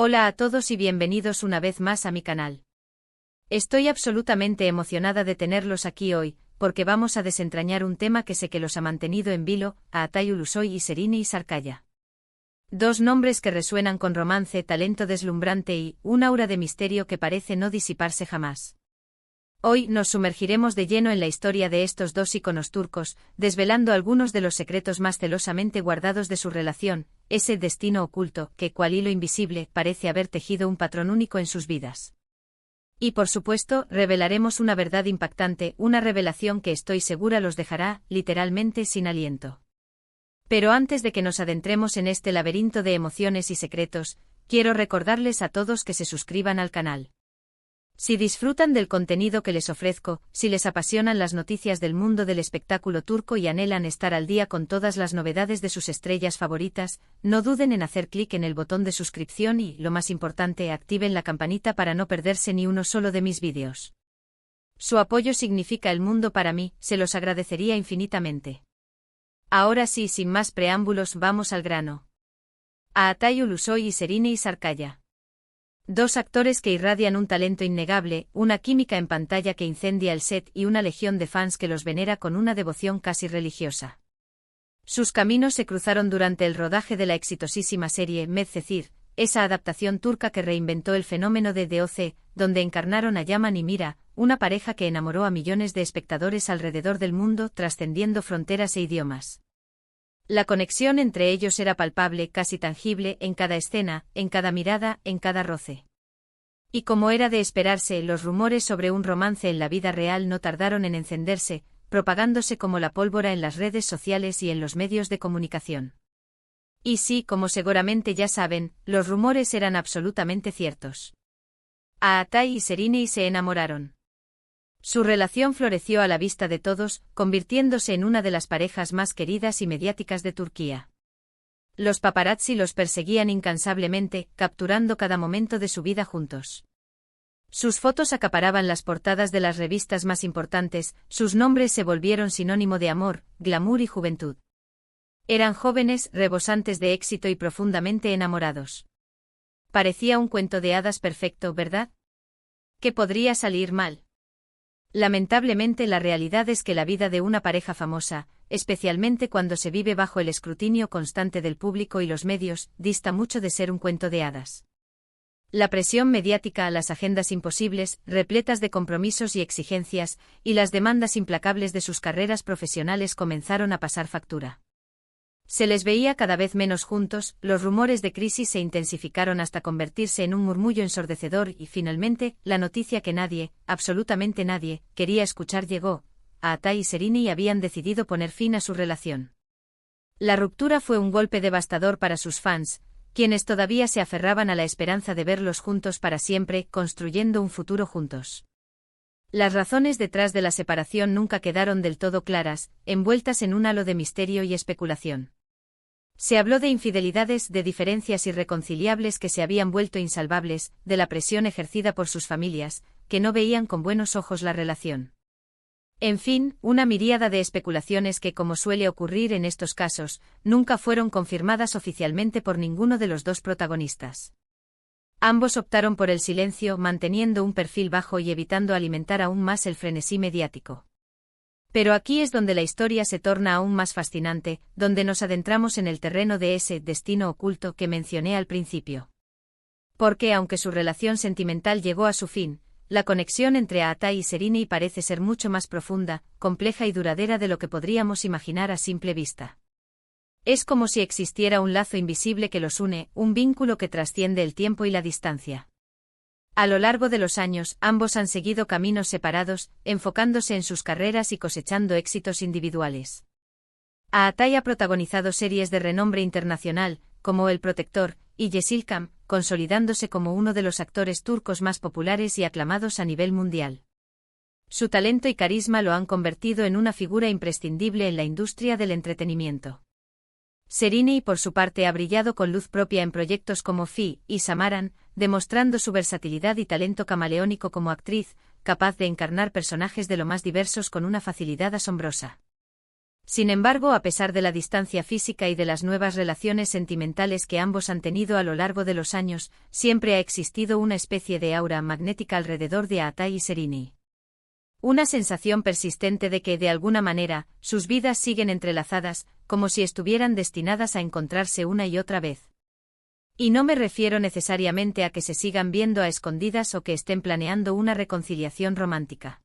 Hola a todos y bienvenidos una vez más a mi canal. Estoy absolutamente emocionada de tenerlos aquí hoy, porque vamos a desentrañar un tema que sé que los ha mantenido en vilo, a Atay Ulusoy y Serine Sarkaya. Dos nombres que resuenan con romance, talento deslumbrante y un aura de misterio que parece no disiparse jamás. Hoy nos sumergiremos de lleno en la historia de estos dos íconos turcos, desvelando algunos de los secretos más celosamente guardados de su relación, ese destino oculto que, cual hilo invisible, parece haber tejido un patrón único en sus vidas. Y por supuesto, revelaremos una verdad impactante, una revelación que estoy segura los dejará, literalmente, sin aliento. Pero antes de que nos adentremos en este laberinto de emociones y secretos, quiero recordarles a todos que se suscriban al canal. Si disfrutan del contenido que les ofrezco, si les apasionan las noticias del mundo del espectáculo turco y anhelan estar al día con todas las novedades de sus estrellas favoritas, no duden en hacer clic en el botón de suscripción y, lo más importante, activen la campanita para no perderse ni uno solo de mis vídeos. Su apoyo significa el mundo para mí, se los agradecería infinitamente. Ahora sí, sin más preámbulos, vamos al grano. A Atay Ulusoy y Serine Sarkaya. Dos actores que irradian un talento innegable, una química en pantalla que incendia el set y una legión de fans que los venera con una devoción casi religiosa. Sus caminos se cruzaron durante el rodaje de la exitosísima serie Medcezir, esa adaptación turca que reinventó el fenómeno de DOC, donde encarnaron a Yaman y Mira, una pareja que enamoró a millones de espectadores alrededor del mundo, trascendiendo fronteras e idiomas. La conexión entre ellos era palpable, casi tangible, en cada escena, en cada mirada, en cada roce. Y como era de esperarse, los rumores sobre un romance en la vida real no tardaron en encenderse, propagándose como la pólvora en las redes sociales y en los medios de comunicación. Y sí, como seguramente ya saben, los rumores eran absolutamente ciertos. A Atay y Serine se enamoraron. Su relación floreció a la vista de todos, convirtiéndose en una de las parejas más queridas y mediáticas de Turquía. Los paparazzi los perseguían incansablemente, capturando cada momento de su vida juntos. Sus fotos acaparaban las portadas de las revistas más importantes, sus nombres se volvieron sinónimo de amor, glamour y juventud. Eran jóvenes, rebosantes de éxito y profundamente enamorados. Parecía un cuento de hadas perfecto, ¿verdad? ¿Qué podría salir mal? Lamentablemente la realidad es que la vida de una pareja famosa, especialmente cuando se vive bajo el escrutinio constante del público y los medios, dista mucho de ser un cuento de hadas. La presión mediática a las agendas imposibles, repletas de compromisos y exigencias, y las demandas implacables de sus carreras profesionales comenzaron a pasar factura. Se les veía cada vez menos juntos, los rumores de crisis se intensificaron hasta convertirse en un murmullo ensordecedor y finalmente, la noticia que nadie, absolutamente nadie, quería escuchar llegó. A Atay y Serine habían decidido poner fin a su relación. La ruptura fue un golpe devastador para sus fans, quienes todavía se aferraban a la esperanza de verlos juntos para siempre, construyendo un futuro juntos. Las razones detrás de la separación nunca quedaron del todo claras, envueltas en un halo de misterio y especulación. Se habló de infidelidades, de diferencias irreconciliables que se habían vuelto insalvables, de la presión ejercida por sus familias, que no veían con buenos ojos la relación. En fin, una miríada de especulaciones que, como suele ocurrir en estos casos, nunca fueron confirmadas oficialmente por ninguno de los dos protagonistas. Ambos optaron por el silencio, manteniendo un perfil bajo y evitando alimentar aún más el frenesí mediático. Pero aquí es donde la historia se torna aún más fascinante, donde nos adentramos en el terreno de ese destino oculto que mencioné al principio. Porque aunque su relación sentimental llegó a su fin, la conexión entre Atay y Serine parece ser mucho más profunda, compleja y duradera de lo que podríamos imaginar a simple vista. Es como si existiera un lazo invisible que los une, un vínculo que trasciende el tiempo y la distancia. A lo largo de los años, ambos han seguido caminos separados, enfocándose en sus carreras y cosechando éxitos individuales. Atay ha protagonizado series de renombre internacional, como El Protector y Yeşilçam, consolidándose como uno de los actores turcos más populares y aclamados a nivel mundial. Su talento y carisma lo han convertido en una figura imprescindible en la industria del entretenimiento. Serine, por su parte, ha brillado con luz propia en proyectos como Fi y Samaran, demostrando su versatilidad y talento camaleónico como actriz, capaz de encarnar personajes de lo más diversos con una facilidad asombrosa. Sin embargo, a pesar de la distancia física y de las nuevas relaciones sentimentales que ambos han tenido a lo largo de los años, siempre ha existido una especie de aura magnética alrededor de Atai y Serini. Una sensación persistente de que, de alguna manera, sus vidas siguen entrelazadas, como si estuvieran destinadas a encontrarse una y otra vez. Y no me refiero necesariamente a que se sigan viendo a escondidas o que estén planeando una reconciliación romántica.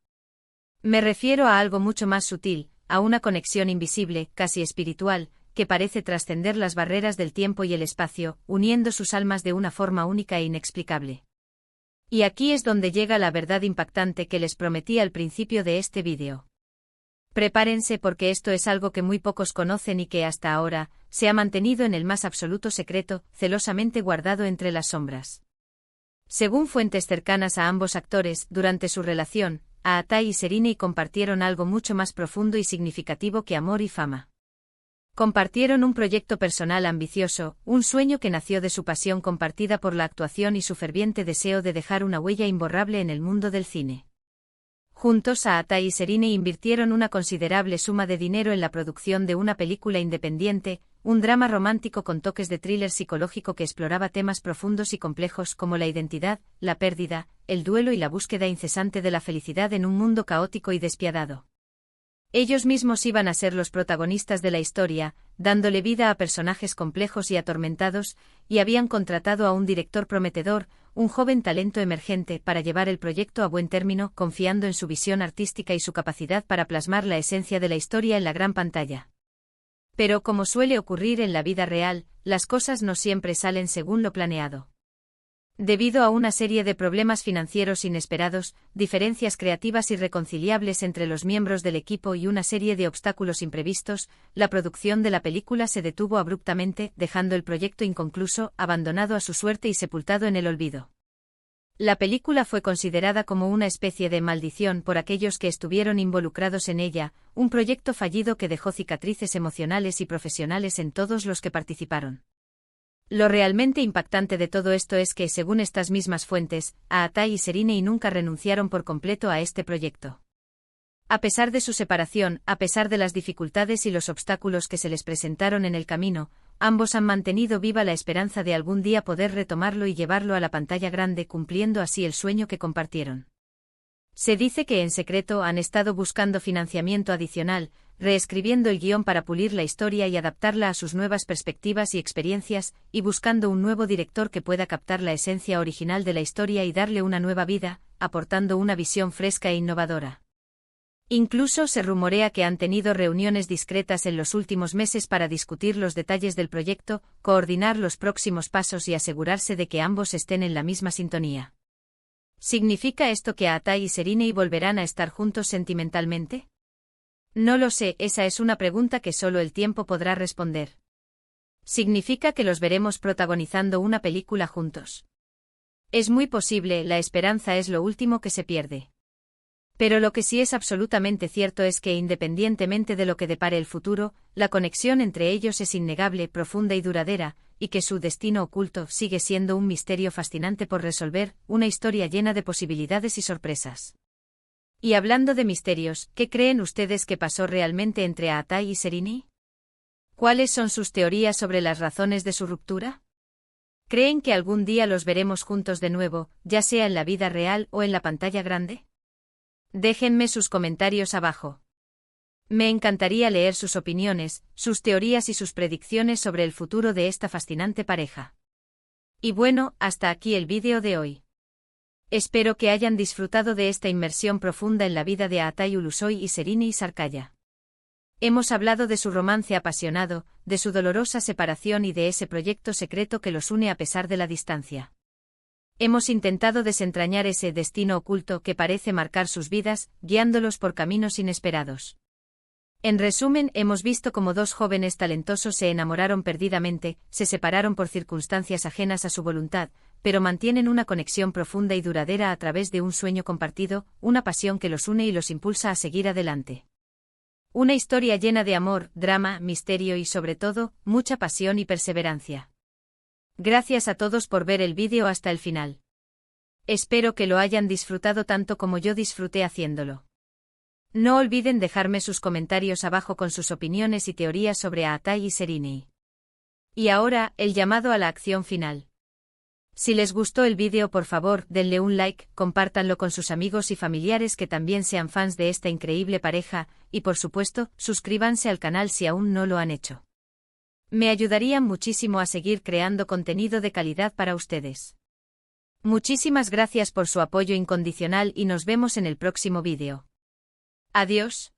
Me refiero a algo mucho más sutil, a una conexión invisible, casi espiritual, que parece trascender las barreras del tiempo y el espacio, uniendo sus almas de una forma única e inexplicable. Y aquí es donde llega la verdad impactante que les prometí al principio de este vídeo. Prepárense porque esto es algo que muy pocos conocen y que hasta ahora se ha mantenido en el más absoluto secreto, celosamente guardado entre las sombras. Según fuentes cercanas a ambos actores, durante su relación, Atai y Serini compartieron algo mucho más profundo y significativo que amor y fama. Compartieron un proyecto personal ambicioso, un sueño que nació de su pasión compartida por la actuación y su ferviente deseo de dejar una huella imborrable en el mundo del cine. Juntos, Atai y Serini invirtieron una considerable suma de dinero en la producción de una película independiente, un drama romántico con toques de thriller psicológico que exploraba temas profundos y complejos como la identidad, la pérdida, el duelo y la búsqueda incesante de la felicidad en un mundo caótico y despiadado. Ellos mismos iban a ser los protagonistas de la historia, dándole vida a personajes complejos y atormentados, y habían contratado a un director prometedor, un joven talento emergente, para llevar el proyecto a buen término, confiando en su visión artística y su capacidad para plasmar la esencia de la historia en la gran pantalla. Pero como suele ocurrir en la vida real, las cosas no siempre salen según lo planeado. Debido a una serie de problemas financieros inesperados, diferencias creativas irreconciliables entre los miembros del equipo y una serie de obstáculos imprevistos, la producción de la película se detuvo abruptamente, dejando el proyecto inconcluso, abandonado a su suerte y sepultado en el olvido. La película fue considerada como una especie de maldición por aquellos que estuvieron involucrados en ella, un proyecto fallido que dejó cicatrices emocionales y profesionales en todos los que participaron. Lo realmente impactante de todo esto es que, según estas mismas fuentes, Atai y Serini nunca renunciaron por completo a este proyecto. A pesar de su separación, a pesar de las dificultades y los obstáculos que se les presentaron en el camino, ambos han mantenido viva la esperanza de algún día poder retomarlo y llevarlo a la pantalla grande, cumpliendo así el sueño que compartieron. Se dice que en secreto han estado buscando financiamiento adicional, reescribiendo el guión para pulir la historia y adaptarla a sus nuevas perspectivas y experiencias, y buscando un nuevo director que pueda captar la esencia original de la historia y darle una nueva vida, aportando una visión fresca e innovadora. Incluso se rumorea que han tenido reuniones discretas en los últimos meses para discutir los detalles del proyecto, coordinar los próximos pasos y asegurarse de que ambos estén en la misma sintonía. ¿Significa esto que Atai y Serini volverán a estar juntos sentimentalmente? No lo sé, esa es una pregunta que solo el tiempo podrá responder. ¿Significa que los veremos protagonizando una película juntos? Es muy posible, la esperanza es lo último que se pierde. Pero lo que sí es absolutamente cierto es que, independientemente de lo que depare el futuro, la conexión entre ellos es innegable, profunda y duradera, y que su destino oculto sigue siendo un misterio fascinante por resolver, una historia llena de posibilidades y sorpresas. Y hablando de misterios, ¿qué creen ustedes que pasó realmente entre Atai y Serini? ¿Cuáles son sus teorías sobre las razones de su ruptura? ¿Creen que algún día los veremos juntos de nuevo, ya sea en la vida real o en la pantalla grande? Déjenme sus comentarios abajo. Me encantaría leer sus opiniones, sus teorías y sus predicciones sobre el futuro de esta fascinante pareja. Y bueno, hasta aquí el vídeo de hoy. Espero que hayan disfrutado de esta inmersión profunda en la vida de Atai Ulusoy y Serini Sarkaya. Hemos hablado de su romance apasionado, de su dolorosa separación y de ese proyecto secreto que los une a pesar de la distancia. Hemos intentado desentrañar ese destino oculto que parece marcar sus vidas, guiándolos por caminos inesperados. En resumen, hemos visto cómo dos jóvenes talentosos se enamoraron perdidamente, se separaron por circunstancias ajenas a su voluntad, pero mantienen una conexión profunda y duradera a través de un sueño compartido, una pasión que los une y los impulsa a seguir adelante. Una historia llena de amor, drama, misterio y sobre todo, mucha pasión y perseverancia. Gracias a todos por ver el vídeo hasta el final. Espero que lo hayan disfrutado tanto como yo disfruté haciéndolo. No olviden dejarme sus comentarios abajo con sus opiniones y teorías sobre Atai y Serenei. Y ahora, el llamado a la acción final. Si les gustó el vídeo, por favor, denle un like, compártanlo con sus amigos y familiares que también sean fans de esta increíble pareja, y por supuesto, suscríbanse al canal si aún no lo han hecho. Me ayudarían muchísimo a seguir creando contenido de calidad para ustedes. Muchísimas gracias por su apoyo incondicional y nos vemos en el próximo vídeo. Adiós.